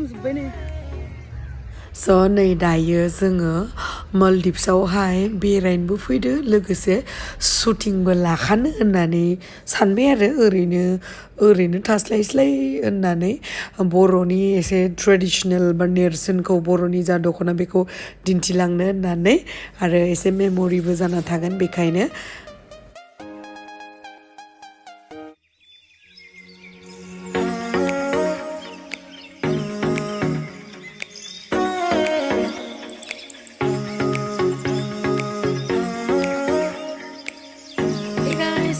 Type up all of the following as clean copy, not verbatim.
खालामजोब्बाय नै So नै दायो जोङो मलदिभ्सआवहाय बेरायनोबो फैदो लोगोसे शुटिंबो लाखानो होननानै सानबाय आरो ओरैनो थास्लायस्लाय होननानै बर'नि एसे ट्रेडिसनेल बा नेरसोनखौ बर'नि जा दख'ना बेखौ दिन्थिलांनो होननानै आरो एसे मेमरिबो जाना थागोन बेखायनो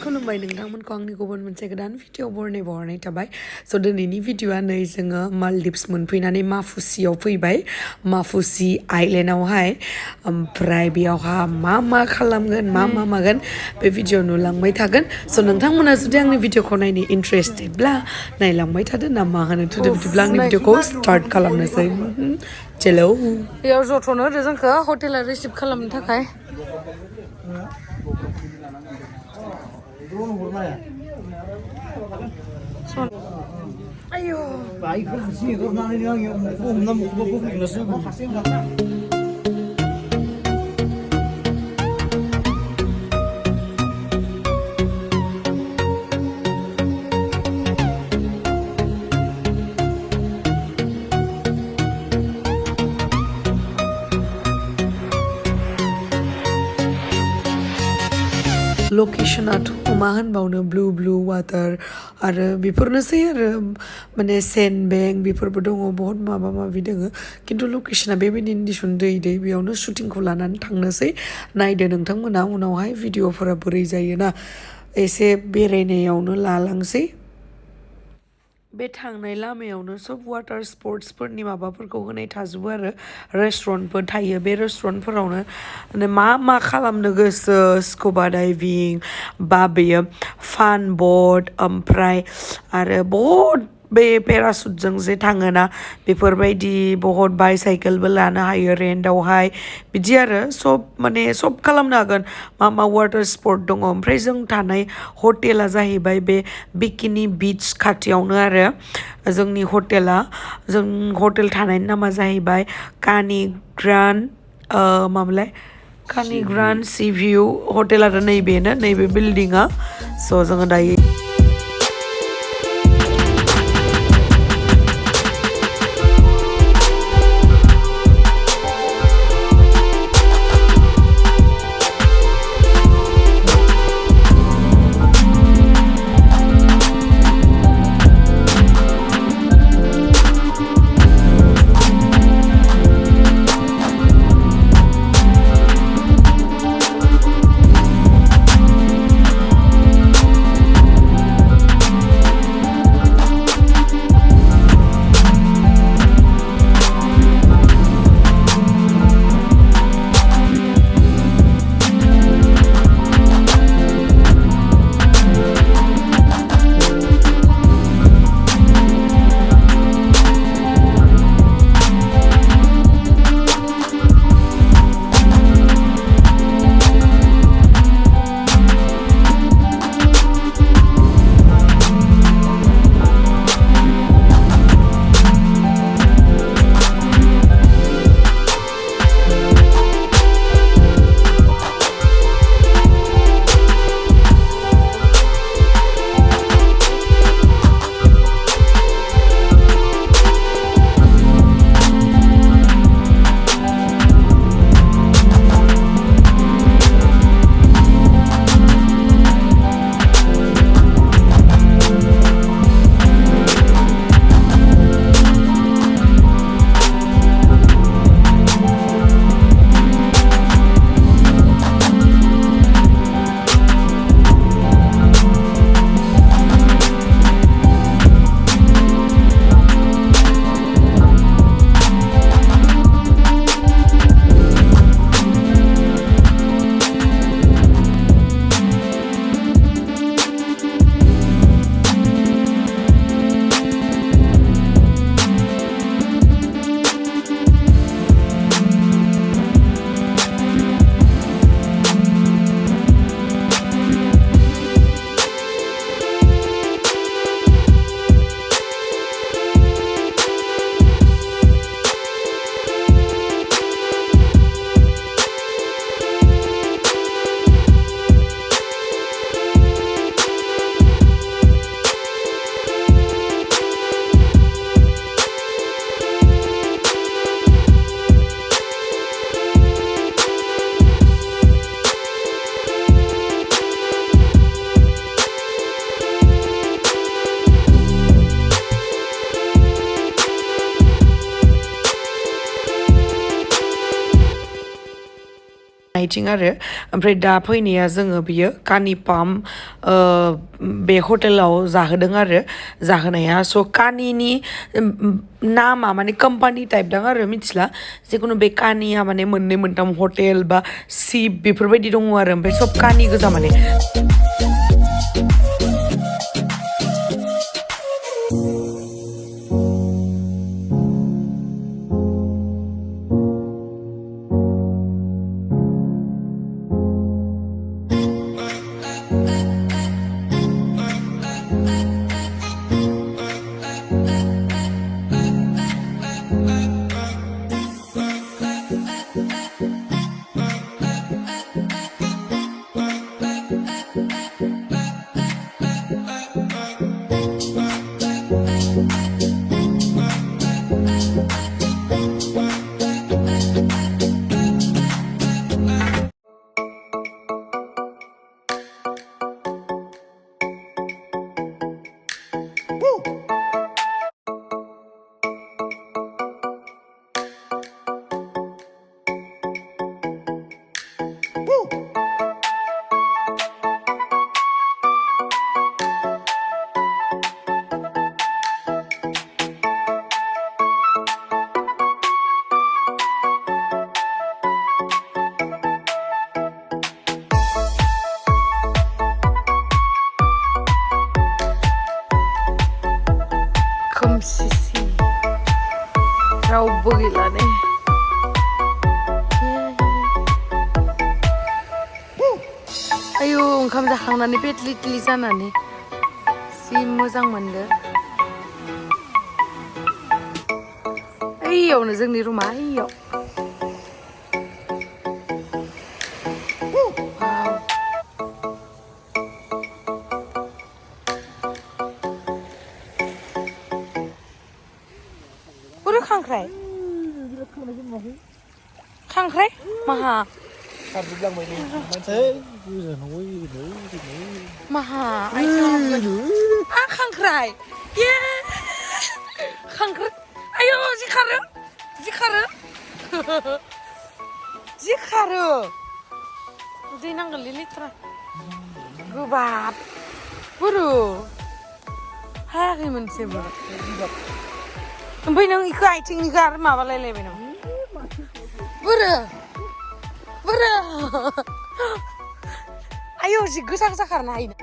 खुलुमबाय नोंथांमोनखौ आंनि गुबुन मोनसे गोदान भिडिअ बरनाय थाबाय स' दिनैनि भिडिअआ नै जोङो मालदिभ्स मोनफैनानै माफुसियाव फैबाय माफुसि आइलेण्डआवहाय ओमफ्राय बेयावहा मा खालामगोन मा मागोन बे भिडिअ नुलांबाय थागोन स' नोंथांमोना जुदि आंनि भिडिअखौ नायनो इन्टारेस्टेडब्ला नायलांबाय थादो ना मा होनो थुदो बिदिब्ला आंनि भिडिअखौ स्टार्ट खालामनोसै चलो बेयाव जथ'नो होदो जोंखौ हटेला रिसिभ खालामनो थाखाय आयौ लकेसनाथ' मा होनबावनो ब्लु वाटार आरो बेफोरनोसै आरो माने सेन्ड बेंक बेफोरबो दङ बहुत माबि दङ खिन्थु लकेसना बेबायदिनो दिसुन दै बेयावनो शुटिंखौ लानानै थांनोसै नायदो नोंथांमोना उनावहाय भिडिअफोरा बोरै जायोना एसे बेरायनायावनो लालांसै बे थांनाय लामायावनो सब वाटार स्पर्ट्सफोरनि माबाफोरखौ होनाय थाजोबो आरो रेस्टुरेन्टफोर थायो बे रेस्टुरेन्टफोरावनो मा खालामनो गोसो स्कुबा डाइभिं बा बेयो फान बट ओमफ्राय आरो बहुद बे पेरासुटजों जे थाङोना बेफोरबायदि बहुद बाइसाइकेलबो लानो हायो रेन्टआवहाय बिदि आरो सब खालामनो हागोन मा वाटार स्पर्ट दङ ओमफ्राय जों थानाय हटेला जाहैबाय बे बिकिनि बीच खाथियावनो आरो जोंनि हटेला जों हटेल थानायनि नामा जाहैबाय कानि ग्रान्ड सी भिउ हटेल आरो नैबे बिल्डिङा स' जोङो दायो नायथिं आरो ओमफ्राय दा फैनाया जोङो बियो कानि पाम बे हटेलाव जाहोदों आरो जाहोनाया स' कानिनि नामा माने कम्पानि टाइप दां आरो मिथिला जिखुनु बे कानिया माने मोननै मोनथाम हटेल बा सिप बेफोरबायदि दङ आरो ओमफ्राय सब कानि गोजा माने खोमसिसि रावबो गैला ने आयु ओंखाम जाखांनानै पेटलि टिलि जानानै जि मोजां मोनदो ओइयावनो जोंनि रुमा ओइयाव खांख्राइ खांख्राइ माहा माहा खांख्राइ खांख्राइ आयौ जि खारो जि खारो जि खारो दै नांगोनलै लेथ्रा गोबाब बुरु हायाखै मोनसेबो ओमफ्राय नों इखौ आथिंनिखौ आरो माबालायलायबाय नों बोरो बोरो आयौ जि गोसा गोसा खारनो हायो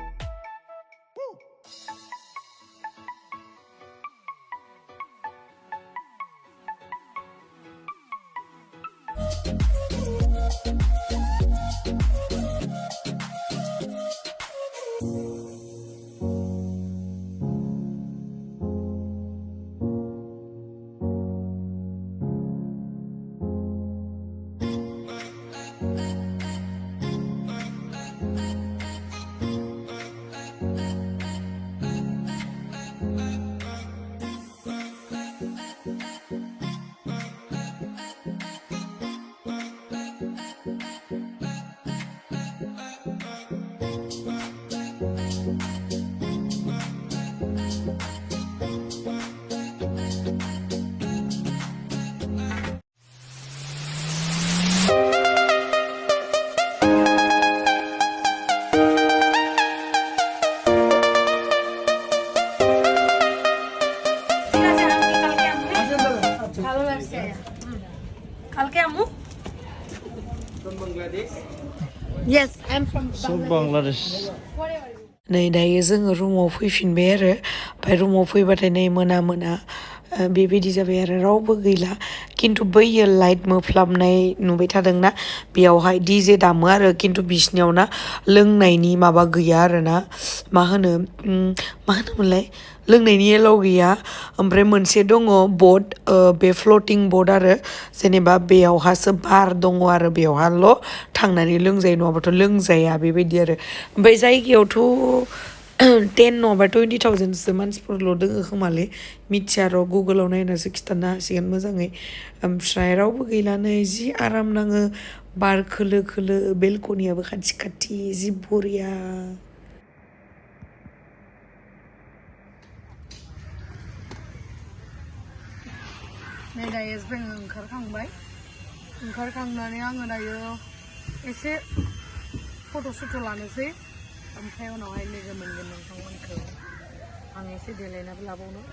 Yes, I'm from Bangladesh. नै दायो जोङो रुमाव फैफिनबाय आरो ओमफ्राय रुमाव फैबाथाय नै मोना बेबायदि जाबाय आरो रावबो गैला खिन्थु बैयो लाइट मोफ्लाबनाय नुबाय थादोंना बेयावहाय डिजे दामो आरो खिन्थु बिसिनियाव ना लोंनायनि माबा गैया आरोना मा होनोमोनलाय लोंनायनि एलाव गैया ओमफ्राय मोनसे दङ बट बे फ्लटिं बट आरो जेनेबा बेयावहासो बार दङ आरो बेयावहाल' थांनानै लोंजायो नङाबाथ' लोंजाया बेबायदि आरो ओमफ्राय जायगायावथ' 10 नङाबा 20,000सो मानसिफोरल' दोङो खोमालै मिथिया र' गुगोलाव नायनासो खिथानो हासिगोन मोजाङै ओमफ्राय रावबो गैला नै जि आराम नाङो बार खोलो खोलो बेलकनियाबो खाथि खाथि जि बरिया नै दायो जोङो ओंखारखांनानै आङो दायो एसे फट' सुट लानोसै ओमफ्राय उनावहाय लोगो मोनगोन नोंथांमोनखौ आं एसे देलायनाबो लाबावनो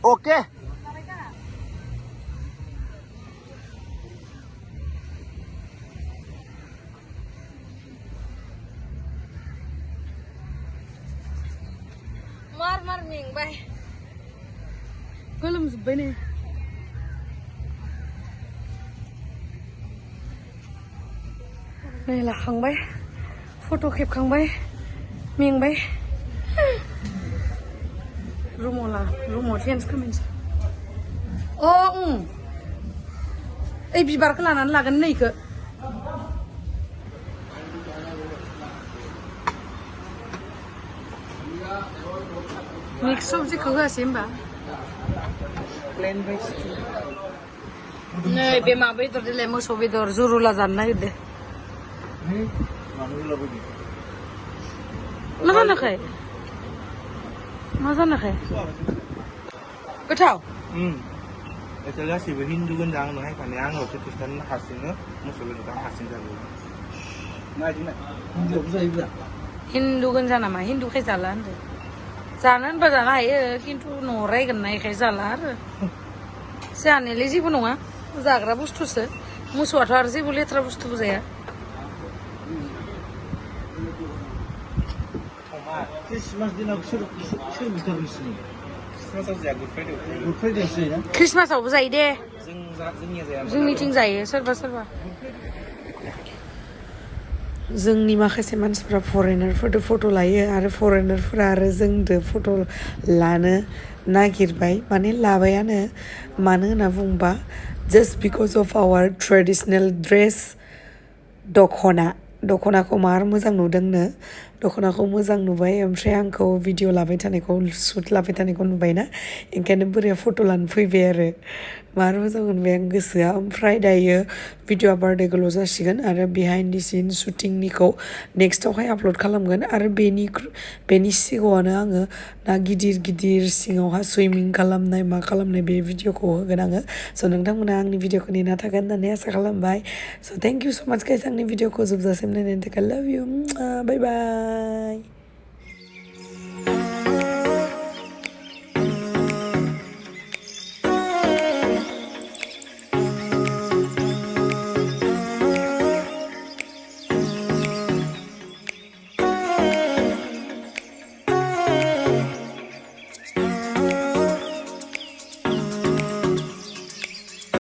Oke. मार मेंबाय गोलोमजोब्बाय नै नै लाखांबाय फट' खेबखांबाय मेंबाय रुमाव चेन्ज खालामनोसै ओइ बिबारखौ लानानै लागोन नै इखो मिक्स सबजिखौ होआसै होमबा प्लेन राइस नै बे मा बेदर देलाय मोसौ बेदर जुरुला जानो नागिरदो मा जानाखै गोथाव Itu gaसिबो हिन्दु गोनजा आंनो हायखानाय आंल'सो खृष्टान हारसिंनो मोसौ बेदरखौ आं हारसिं जाबो हिन्दु गोनजा नामा हिन्दुखाय जाला होनदो जानो होनबा जानो हायो खिन्थु न'आव रायगोन ना इखाय जाला आरो जानायालाय जेबो नङा जाग्रा बुस्थुसो मोसौआथ' आरो जेबो लेथ्रा बुस्थुबो जाया Christmas दिनाव सोर बिथर नोंसिनि Christmasआव जाया गुड फ्राइडेआवसो जायोना ख्रिस्टमासावबो जायो दे जोंनिया जाया जोंनिथिं जायो सोरबा जोंनि माखासे मानसिफ्रा फरेनारफोरजों फट' लायो आरो फरेनारफोरा आरो जोंदो फट' लानो नागिरबाय माने लाबायानो मानो होनना बुंबा just because of our traditional dress दख'नाखौ मार मोजां नुदोंनो दख'नाखौ मोजां नुबाय ओमफ्राय आंखौ भिडिअ लाबाय थानायखौ शुट लाबाय थानायखौ नुबायना ओंखायनो बोरैया फट' लानो फैबाय आरो मार मोजां मोनबाय आं गोसोआ ओमफ्राय दायो भिडिअआ बार्डेगोल' जासिगोन आरो बिहाइन्ड दि सिन शुटिंनिखौ नेक्स्टआवहाय आपल'ड खालामगोन आरो बेनि सिगाङावनो आङो ना गिदिर सिङावहा सुइमिं खालामनाय मा खालामनाय बे भिडिअखौ होगोन आङो स' नोंथांमोना आंनि भिडिअखौ नेना थागोन होननानै आसा खालामबाय स' थेंक इउ स' माच गाइस आंनि भिडिअखौ जोबजासिम नायनायनि थाखाय लाभ इउ बाय बाय